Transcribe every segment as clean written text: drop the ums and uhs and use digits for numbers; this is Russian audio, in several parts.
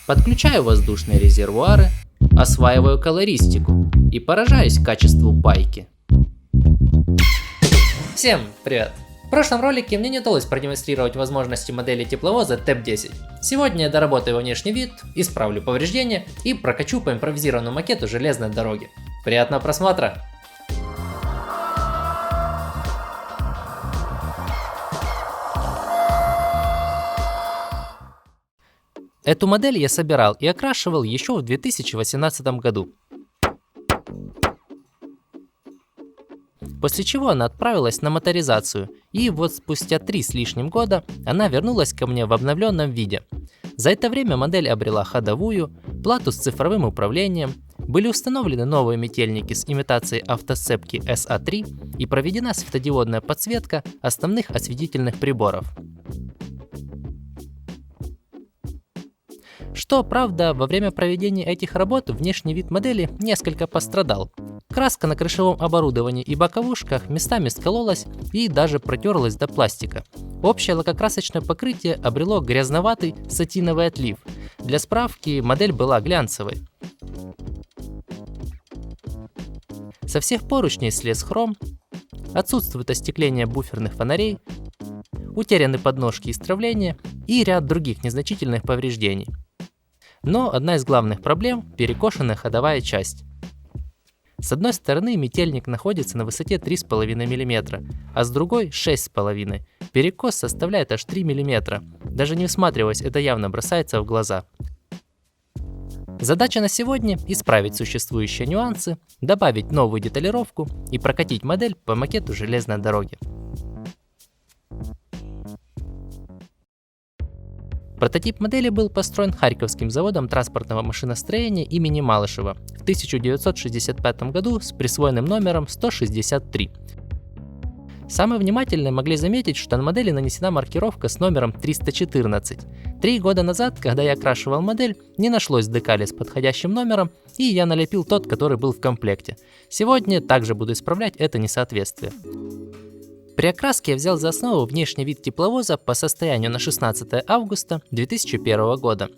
Подключаю воздушные резервуары, осваиваю колористику и поражаюсь качеству байки. Всем привет! В прошлом ролике мне не удалось продемонстрировать возможности модели тепловоза ТЭП-10. Сегодня я доработаю его внешний вид, исправлю повреждения и прокачу по импровизированному макету железной дороги. Приятного просмотра! Эту модель я собирал и окрашивал еще в 2018 году. После чего она отправилась на моторизацию, и вот спустя 3 с лишним года она вернулась ко мне в обновленном виде. За это время модель обрела ходовую, плату с цифровым управлением, были установлены новые метельники с имитацией автосцепки SA3 и проведена светодиодная подсветка основных осветительных приборов. Что, правда, во время проведения этих работ внешний вид модели несколько пострадал. Краска на крышевом оборудовании и боковушках местами скололась и даже протерлась до пластика. Общее лакокрасочное покрытие обрело грязноватый сатиновый отлив. Для справки, модель была глянцевой. Со всех поручней слез хром, отсутствует остекление буферных фонарей, утеряны подножки истравления и ряд других незначительных повреждений. Но одна из главных проблем – перекошенная ходовая часть. С одной стороны метельник находится на высоте 3,5 мм, а с другой 6,5 мм. Перекос составляет аж 3 мм. Даже не всматриваясь, это явно бросается в глаза. Задача на сегодня – исправить существующие нюансы, добавить новую деталировку и прокатить модель по макету железной дороги. Прототип модели был построен Харьковским заводом транспортного машиностроения имени Малышева в 1965 году с присвоенным номером 163. Самые внимательные могли заметить, что на модели нанесена маркировка с номером 314. 3 года назад, когда я окрашивал модель, не нашлось декали с подходящим номером, и я налепил тот, который был в комплекте. Сегодня также буду исправлять это несоответствие. При окраске я взял за основу внешний вид тепловоза по состоянию на 16 августа 2001 года.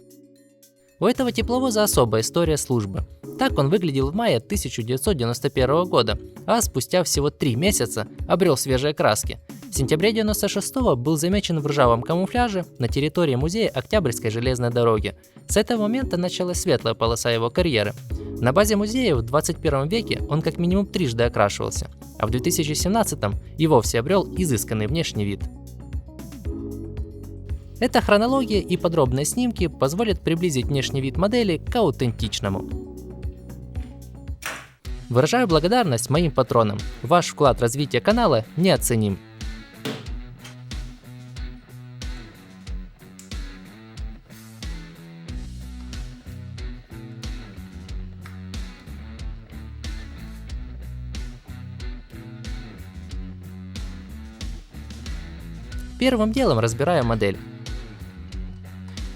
У этого тепловоза особая история службы. Так он выглядел в мае 1991 года, а спустя всего 3 месяца обрел свежие краски. В сентябре 1996 был замечен в ржавом камуфляже на территории музея Октябрьской железной дороги. С этого момента началась светлая полоса его карьеры. На базе музея в 21 веке он как минимум трижды окрашивался, а в 2017 и вовсе обрел изысканный внешний вид. Эта хронология и подробные снимки позволят приблизить внешний вид модели к аутентичному. Выражаю благодарность моим патронам. Ваш вклад в развитие канала неоценим. Первым делом разбираю модель.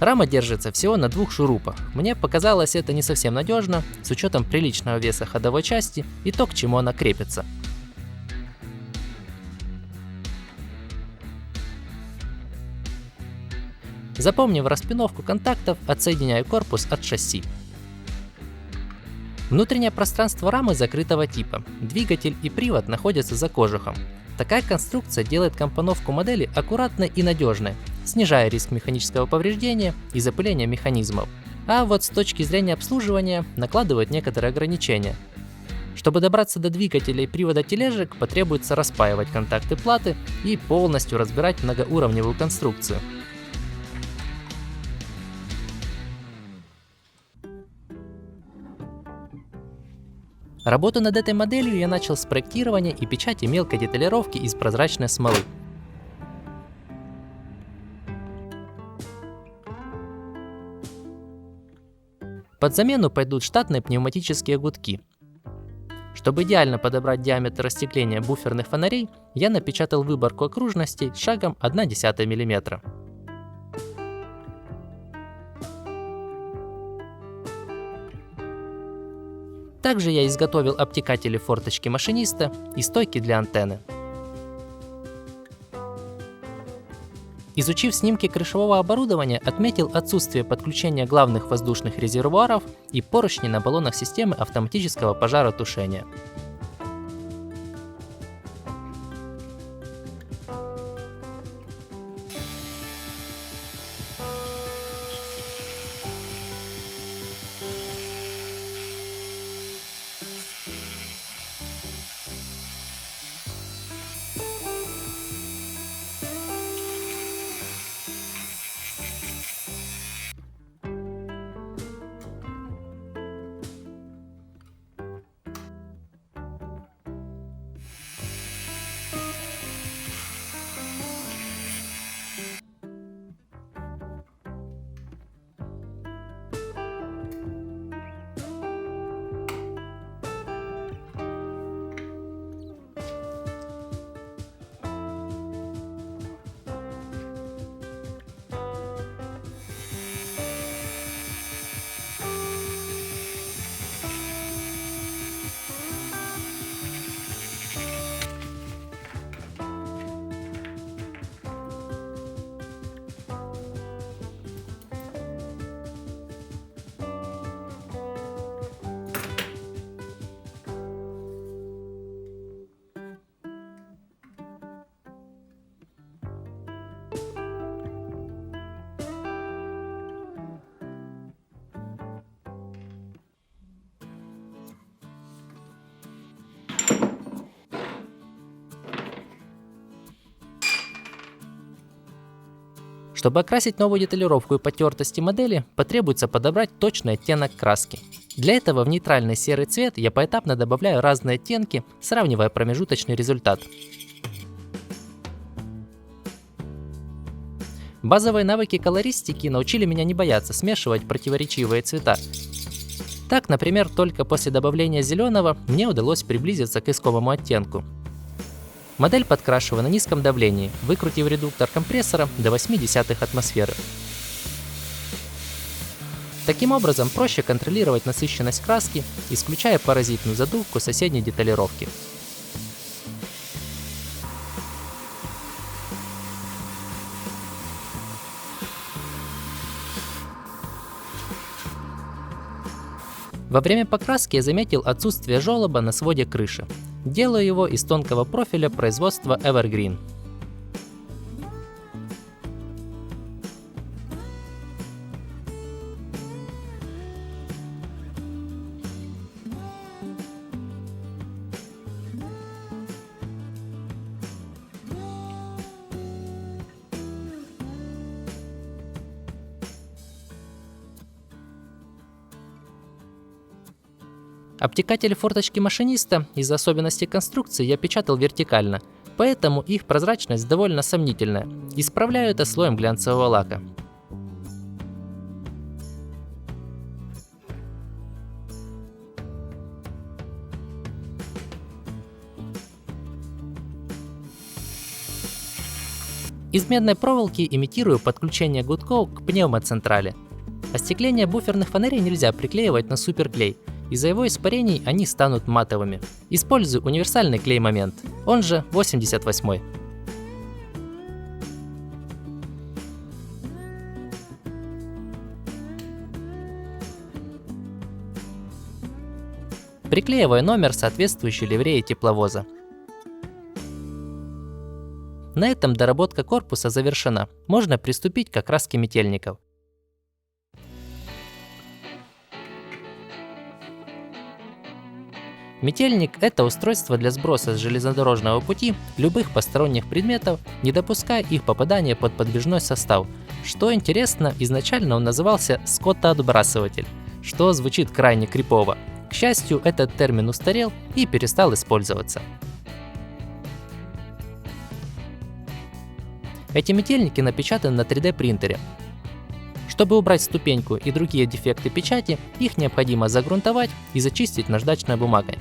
Рама держится всего на 2 шурупах. Мне показалось это не совсем надежно, с учетом приличного веса ходовой части и то, к чему она крепится. Запомнив распиновку контактов, отсоединяю корпус от шасси. Внутреннее пространство рамы закрытого типа. Двигатель и привод находятся за кожухом. Такая конструкция делает компоновку модели аккуратной и надежной, снижая риск механического повреждения и запыления механизмов. А вот с точки зрения обслуживания накладывает некоторые ограничения. Чтобы добраться до двигателя и привода тележек, потребуется распаивать контакты платы и полностью разбирать многоуровневую конструкцию. Работу над этой моделью я начал с проектирования и печати мелкой деталировки из прозрачной смолы. Под замену пойдут штатные пневматические гудки. Чтобы идеально подобрать диаметр остекления буферных фонарей, я напечатал выборку окружностей шагом 0,1 мм. Также я изготовил обтекатели форточки машиниста и стойки для антенны. Изучив снимки крышевого оборудования, отметил отсутствие подключения главных воздушных резервуаров и поручней на баллонах системы автоматического пожаротушения. Чтобы окрасить новую деталировку и потертости модели, потребуется подобрать точный оттенок краски. Для этого в нейтральный серый цвет я поэтапно добавляю разные оттенки, сравнивая промежуточный результат. Базовые навыки колористики научили меня не бояться смешивать противоречивые цвета. Так, например, только после добавления зеленого мне удалось приблизиться к искомому оттенку. Модель подкрашиваю на низком давлении, выкрутив редуктор компрессора до 0,8 атмосферы. Таким образом, проще контролировать насыщенность краски, исключая паразитную задувку соседней деталировки. Во время покраски я заметил отсутствие желоба на своде крыши. Делаю его из тонкого профиля производства Evergreen. Обтекатели форточки машиниста из-за особенностей конструкции я печатал вертикально, поэтому их прозрачность довольно сомнительная. Исправляю это слоем глянцевого лака. Из медной проволоки имитирую подключение гудков к пневмоцентрали. Остекление буферных фонарей нельзя приклеивать на суперклей. Из-за его испарений они станут матовыми. Использую универсальный клей-момент, он же 88. Приклеиваю номер соответствующей ливреи тепловоза. На этом доработка корпуса завершена. Можно приступить к окраске метельников. Метельник – это устройство для сброса с железнодорожного пути любых посторонних предметов, не допуская их попадания под подвижной состав. Что интересно, изначально он назывался скотоотбрасыватель, что звучит крайне крипово. К счастью, этот термин устарел и перестал использоваться. Эти метельники напечатаны на 3D принтере. Чтобы убрать ступеньку и другие дефекты печати, их необходимо загрунтовать и зачистить наждачной бумагой.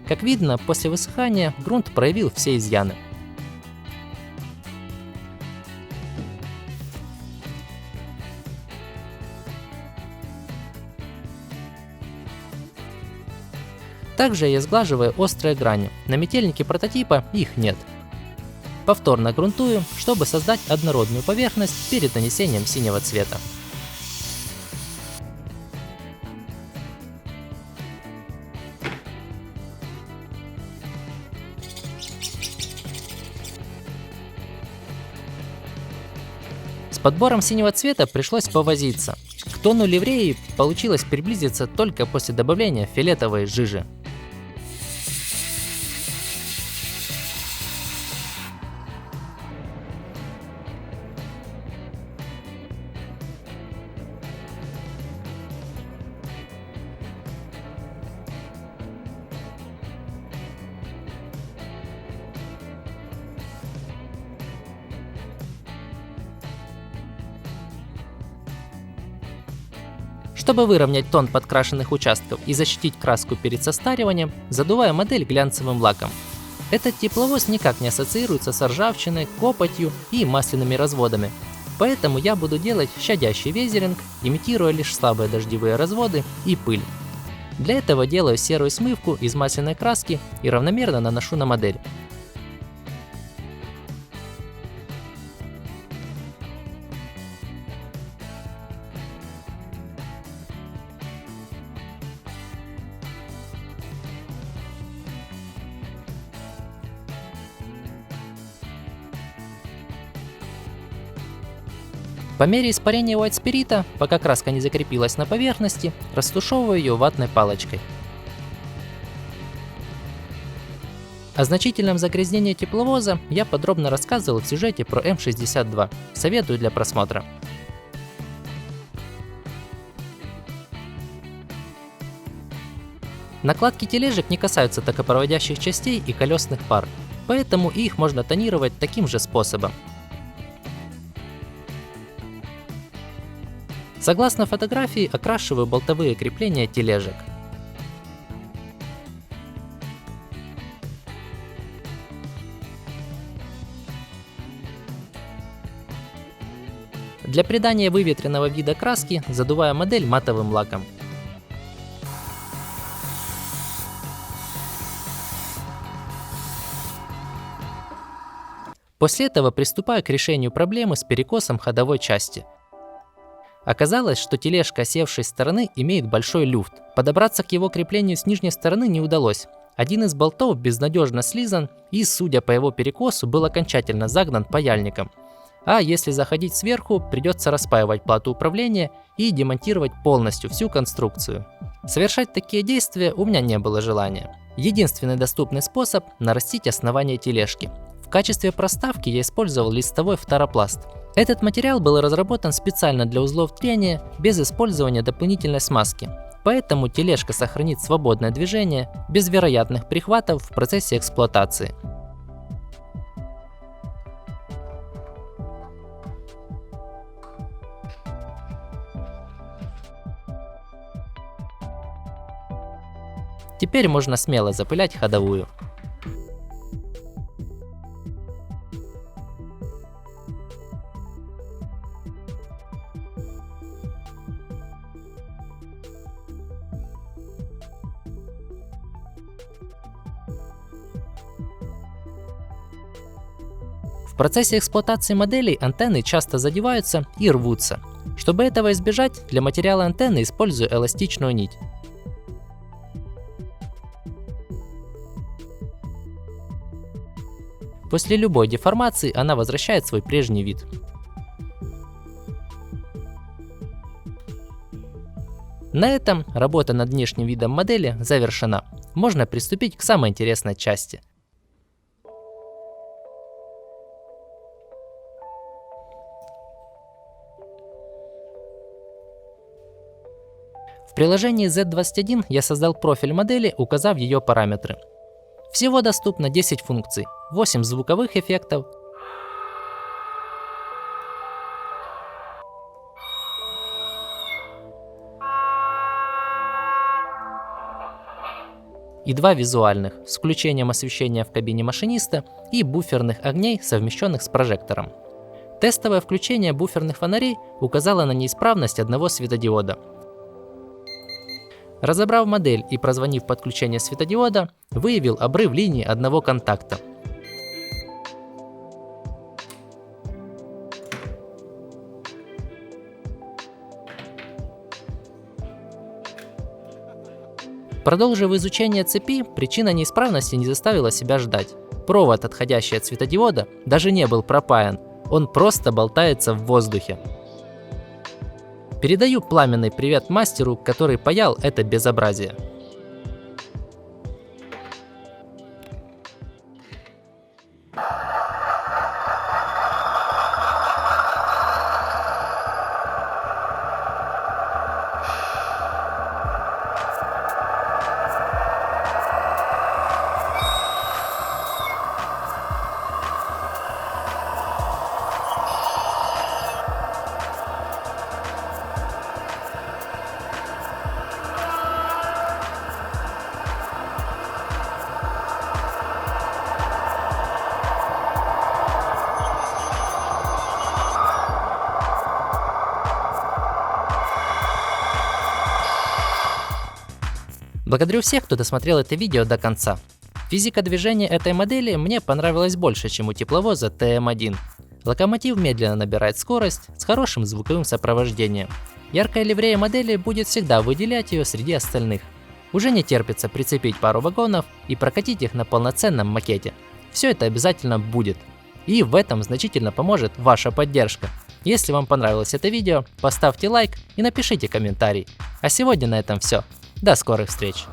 Как видно, после высыхания грунт проявил все изъяны. Также я сглаживаю острые грани, на метельнике прототипа их нет. Повторно грунтую, чтобы создать однородную поверхность перед нанесением синего цвета. С подбором синего цвета пришлось повозиться. К тону ливреи получилось приблизиться только после добавления фиолетовой жижи. Чтобы выровнять тон подкрашенных участков и защитить краску перед состариванием, задуваю модель глянцевым лаком. Этот тепловоз никак не ассоциируется с ржавчиной, копотью и масляными разводами, поэтому я буду делать щадящий везеринг, имитируя лишь слабые дождевые разводы и пыль. Для этого делаю серую смывку из масляной краски и равномерно наношу на модель. По мере испарения White Spirit, пока краска не закрепилась на поверхности, растушевываю ее ватной палочкой. О значительном загрязнении тепловоза я подробно рассказывал в сюжете про М62. Советую для просмотра. Накладки тележек не касаются токопроводящих частей и колесных пар, поэтому их можно тонировать таким же способом. Согласно фотографии, окрашиваю болтовые крепления тележек. Для придания выветренного вида краски задуваю модель матовым лаком. После этого приступаю к решению проблемы с перекосом ходовой части. Оказалось, что тележка севшей стороны имеет большой люфт. Подобраться к его креплению с нижней стороны не удалось. Один из болтов безнадежно слизан и, судя по его перекосу, был окончательно загнан паяльником. А если заходить сверху, придется распаивать плату управления и демонтировать полностью всю конструкцию. Совершать такие действия у меня не было желания. Единственный доступный способ – нарастить основание тележки. В качестве проставки я использовал листовой фторопласт. Этот материал был разработан специально для узлов трения без использования дополнительной смазки. Поэтому тележка сохранит свободное движение без вероятных прихватов в процессе эксплуатации. Теперь можно смело запылять ходовую. В процессе эксплуатации моделей антенны часто задеваются и рвутся. Чтобы этого избежать, для материала антенны использую эластичную нить. После любой деформации она возвращает свой прежний вид. На этом работа над внешним видом модели завершена. Можно приступить к самой интересной части. В приложении Z21 я создал профиль модели, указав ее параметры. Всего доступно 10 функций, 8 звуковых эффектов, и 2 визуальных, с включением освещения в кабине машиниста и буферных огней, совмещенных с прожектором. Тестовое включение буферных фонарей указало на неисправность одного светодиода. Разобрав модель и прозвонив подключение светодиода, выявил обрыв линии одного контакта. Продолжив изучение цепи, причина неисправности не заставила себя ждать. Провод, отходящий от светодиода, даже не был пропаян, он просто болтается в воздухе. Передаю пламенный привет мастеру, который паял это безобразие. Благодарю всех, кто досмотрел это видео до конца. Физика движения этой модели мне понравилась больше, чем у тепловоза ТМ1. Локомотив медленно набирает скорость с хорошим звуковым сопровождением. Яркая ливрея модели будет всегда выделять ее среди остальных. Уже не терпится прицепить пару вагонов и прокатить их на полноценном макете. Все это обязательно будет. И в этом значительно поможет ваша поддержка. Если вам понравилось это видео, поставьте лайк и напишите комментарий. А сегодня на этом все. До скорых встреч!